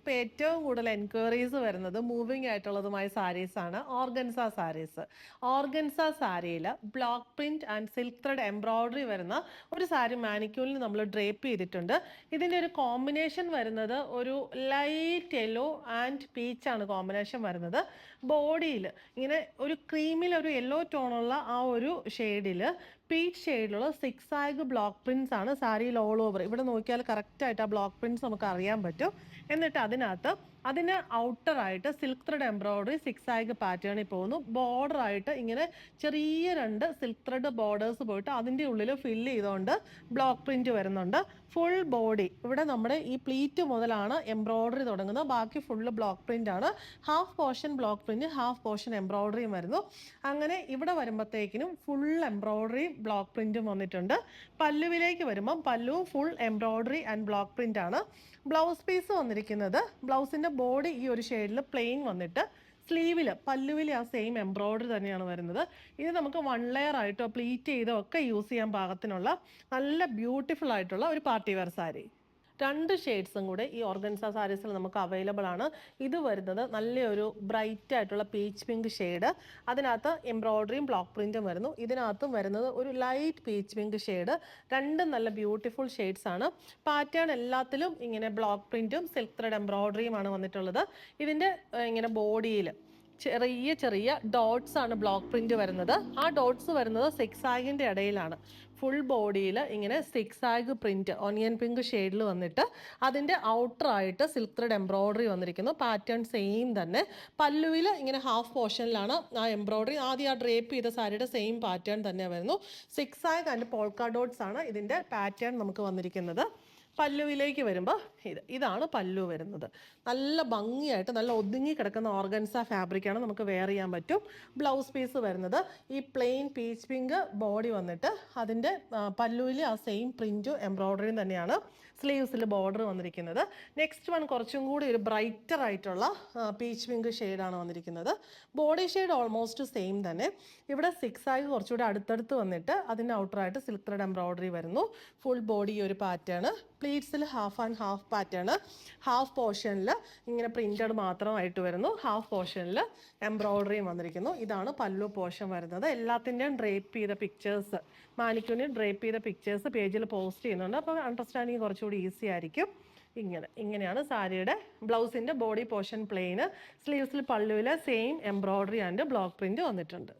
ഇപ്പോൾ ഏറ്റവും കൂടുതൽ എൻക്വയറീസ് വരുന്നത് മൂവിങ് ആയിട്ടുള്ളതുമായ സാരീസാണ് ഓർഗൻസ സാരീസ്. ഓർഗൻസ സാരിയിൽ block print and silk thread embroidery വരുന്ന ഒരു സാരി മാനിക്യൂളിൽ നമ്മൾ ഡ്രേപ്പ് ചെയ്തിട്ടുണ്ട്. ഇതിൻ്റെ ഒരു കോമ്പിനേഷൻ വരുന്നത് ഒരു ലൈറ്റ് യെല്ലോ ആൻഡ് പീച്ചാണ് കോമ്പിനേഷൻ വരുന്നത്. ബോഡിയിൽ ഇങ്ങനെ ഒരു ക്രീമിൽ ഒരു യെല്ലോ ടോണുള്ള ആ ഒരു ഷെയ്ഡിൽ പീച്ച് ഷെയ്ഡിലുള്ള സിക്സ് ആഗ് ബ്ലോക്ക് പ്രിൻസ് ആണ് സാരിയിൽ ഓൾ ഓവർ. ഇവിടെ നോക്കിയാൽ കറക്റ്റായിട്ട് ആ ബ്ലോക്ക് പ്രിൻസ് നമുക്ക് അറിയാൻ പറ്റും. എന്നിട്ട് അതിനകത്ത് അതിന് ഔട്ടറായിട്ട് സിൽക്ക് ത്രെഡ് എംബ്രോയിഡറി സിക്സ് ആഗ് പാറ്റേണിൽ പോകുന്നു. ബോർഡറായിട്ട് ഇങ്ങനെ ചെറിയ രണ്ട് സിൽക്ക് ത്രെഡ് ബോർഡേഴ്സ് പോയിട്ട് അതിൻ്റെ ഉള്ളിൽ ഫില്ല് ചെയ്തുകൊണ്ട് ബ്ലോക്ക് പ്രിൻറ്റ് വരുന്നുണ്ട്. ഫുൾ ബോഡി ഇവിടെ നമ്മുടെ ഈ പ്ലീറ്റ് മുതലാണ് എംബ്രോയിഡറി തുടങ്ങുന്നത്. ബാക്കി ഫുള്ള് ബ്ലോക്ക് പ്രിൻ്റ് ആണ്. Half portion block print, half portion എംബ്രോയിഡറിയും വരുന്നു. അങ്ങനെ ഇവിടെ വരുമ്പോഴത്തേക്കിനും ഫുൾ എംബ്രോയിഡറി ബ്ലോക്ക് പ്രിൻറ്റും വന്നിട്ടുണ്ട്. പല്ലുവിലേക്ക് വരുമ്പം pallu full embroidery and block print ആണ്. ബ്ലൗസ് പീസ് വന്നിരിക്കുന്നത് ബ്ലൗസിൻ്റെ ബോഡി ഈ ഒരു ഷെയ്ഡിൽ പ്ലെയിൻ വന്നിട്ട് സ്ലീവിൽ പല്ലുവിൽ ആ സെയിം എംബ്രോയിഡറി തന്നെയാണ് വരുന്നത്. ഇത് നമുക്ക് വൺ ലെയർ ആയിട്ടോ പ്ലീറ്റ് ചെയ്തോ ഒക്കെ യൂസ് ചെയ്യാൻ പാകത്തിനുള്ള നല്ല ബ്യൂട്ടിഫുൾ ആയിട്ടുള്ള ഒരു പാർട്ടി വെയർ സാരി. രണ്ട് ഷെയ്ഡ്സും കൂടെ ഈ ഓർഗൻസ സാരീസിൽ നമുക്ക് അവൈലബിൾ ആണ്. ഇത് വരുന്നത് നല്ലൊരു ബ്രൈറ്റ് ആയിട്ടുള്ള പീച്ച് പിങ്ക് ഷെയ്ഡ്, അതിനകത്ത് എംബ്രോയിഡറിയും ബ്ലോക്ക് പ്രിൻറ്റും വരുന്നു. ഇതിനകത്തും വരുന്നത് ഒരു ലൈറ്റ് പീച്ച് പിങ്ക് ഷെയ്ഡ്. രണ്ടും നല്ല ബ്യൂട്ടിഫുൾ ഷെയ്ഡ്സ് ആണ്. പാറ്റേൺ എല്ലാത്തിലും ഇങ്ങനെ ബ്ലോക്ക് പ്രിൻറ്റും സിൽക്ക് ത്രെഡ് എംബ്രോയിഡറിയുമാണ് വന്നിട്ടുള്ളത്. ഇതിൻ്റെ ഇങ്ങനെ ബോഡിയിൽ ചെറിയ ചെറിയ ഡോട്ട്സ് ആണ് ബ്ലോക്ക് പ്രിന്റ് വരുന്നത്. ആ ഡോട്ട്സ് വരുന്നത് സിക്സ് ആഗിൻ്റെ ഇടയിലാണ്. ഫുൾ ബോഡിയിൽ ഇങ്ങനെ സിക്സ് ആഗ് പ്രിന്റ് ഓണിയൻ പിങ്ക് ഷെയ്ഡിൽ വന്നിട്ട് അതിൻ്റെ ഔട്ടറായിട്ട് സിൽക്ക് ത്രെഡ് എംബ്രോയിഡറി വന്നിരിക്കുന്നു. പാറ്റേൺ സെയിം തന്നെ. പല്ലുവിൽ ഇങ്ങനെ ഹാഫ് പോർഷനിലാണ് ആ എംബ്രോയിഡറി. ആദ്യം ആ ഡ്രേപ്പ് ചെയ്ത സാരിയുടെ സെയിം പാറ്റേൺ തന്നെ വരുന്നു. സിക്സ് ആഗ് ആൻഡ് പോൾക്ക ഡോട്ട്സ് ആണ് ഇതിൻ്റെ പാറ്റേൺ നമുക്ക് വന്നിരിക്കുന്നത്. പല്ലുവിലേക്ക് വരുമ്പോൾ ഇതാണ് പല്ലു വരുന്നത്. നല്ല ഭംഗിയായിട്ട് നല്ല ഒതുങ്ങി കിടക്കുന്ന ഓർഗൻസ ഫാബ്രിക്കാണ്, നമുക്ക് വെയർ ചെയ്യാൻ പറ്റും. ബ്ലൗസ് പീസ് വരുന്നത് ഈ പ്ലെയിൻ പീച്ച് പിങ്ക് ബോഡി വന്നിട്ട് അതിൻ്റെ പല്ലുവിൽ ആ സെയിം പ്രിൻറ്റും എംബ്രോയിഡറിയും തന്നെയാണ്. സ്ലീവ്സിൽ ബോർഡർ വന്നിരിക്കുന്നത്. നെക്സ്റ്റ് വൺ കുറച്ചും കൂടി ഒരു ബ്രൈറ്റർ ആയിട്ടുള്ള പീച്ച് പിങ്ക് ഷെയ്ഡാണ് വന്നിരിക്കുന്നത്. ബോഡി ഷെയ്ഡ് ഓൾമോസ്റ്റ് സെയിം തന്നെ. ഇവിടെ സിക്സ് ആയി കുറച്ചുകൂടി അടുത്തടുത്ത് വന്നിട്ട് അതിൻ്റെ ഔട്ടറായിട്ട് സിൽക്ക് ത്രെഡ് എംബ്രോയിഡറി വരുന്നു. ഫുൾ ബോഡി ഒരു പാറ്റേൺ. പ്ലീറ്റ്സിൽ half and half pattern. Half പോർഷനിൽ ഇങ്ങനെ പ്രിൻറ്റഡ് മാത്രമായിട്ട് വരുന്നു. ഹാഫ് പോർഷനിൽ എംബ്രോയിഡറിയും വന്നിരിക്കുന്നു. ഇതാണ് പല്ലു പോർഷൻ വരുന്നത്. എല്ലാത്തിൻ്റെയും ഡ്രേപ്പ് ചെയ്ത പിക്ചേഴ്സ്, മാനിക്യൂറിന് ഡ്രേപ്പ് ചെയ്ത പിക്ചേഴ്സ് പേജിൽ പോസ്റ്റ് ചെയ്യുന്നുണ്ട്. അപ്പോൾ അണ്ടർസ്റ്റാൻഡിങ് കുറച്ചുകൂടി ഈസി ആയിരിക്കും. ഇങ്ങനെയാണ് സാരിയുടെ ബ്ലൗസിൻ്റെ ബോഡി പോർഷൻ പ്ലെയിൻ. സ്ലീവ്സിൽ പല്ലുവിൽ same embroidery and block print വന്നിട്ടുണ്ട്.